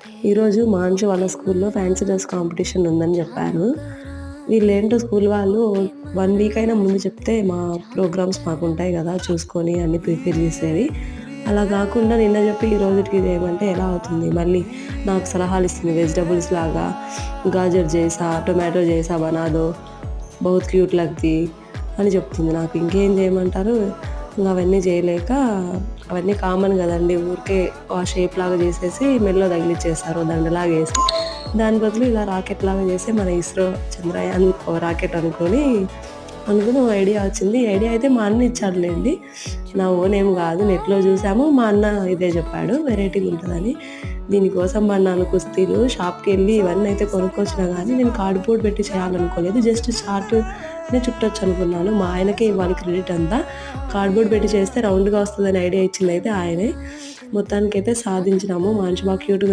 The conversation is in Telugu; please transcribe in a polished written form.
ఈరోజు మాన్షు వాళ్ళ స్కూల్లో ఫ్యాన్సీ డ్రెస్ కాంపిటీషన్ ఉందని చెప్పారు. వీళ్ళేంటో స్కూల్ వాళ్ళు 1 వీక్ అయినా ముందు చెప్తే మా ప్రోగ్రామ్స్ మాకుంటాయి కదా! చూసుకొని అన్నీ ప్రిపేర్ చేసేది. అలా కాకుండా నిన్న చెప్పి ఈ రోజుటికి చేయమంటే ఎలా అవుతుంది? మళ్ళీ నాకు సలహాలిస్తుంది. వెజిటబుల్స్ లాగా గాజర్ జైసా, టొమాటో జైసా బనా దో, బహుత్ క్యూట్ లగ్తీ అని చెప్తుంది నాకు. ఇంకేం చేయమంటారు? అవన్నీ చేయలేక అవన్నీ కామన్ కదండీ! ఊరికే ఆ షేప్ లాగా చేసేసి మెడలో తగిలిచ్చేస్తారు దండలాగా వేసి. దాని బదులు ఇలా రాకెట్ లాగా చేసి మన ఇస్రో చంద్రయాన్ రాకెట్ అనుకుని ఓ ఐడియా వచ్చింది. ఈ ఐడియా అయితే మా అన్న ఇచ్చాడులేండి. నా ఓన్ ఏం కాదు. నెట్‌లో చూసాము. మా అన్న ఇదే చెప్పాడు వెరైటీగా ఉంటదని. దీనికోసం పడినాను కుస్తీలు. షాప్‌కెళ్ళి ఇవన్నీ అయితే కొనుక్కొచ్చినా కానీ నేను కార్డ్‌బోర్డ్ పెట్టి చేయాలనుకోలేదు. జస్ట్ చార్ట్‌నే చుట్టొచ్చు అనుకున్నాను. మా ఆయనకే ఇవ్వాలి క్రెడిట్ అంతా. కార్డ్‌బోర్డ్ పెట్టి చేస్తే రౌండ్‌గా వస్తుందని ఐడియా ఇచ్చిందైతే ఆయనే. మొత్తానికైతే సాధించినాము. మంచి బాగా క్యూట్‌గా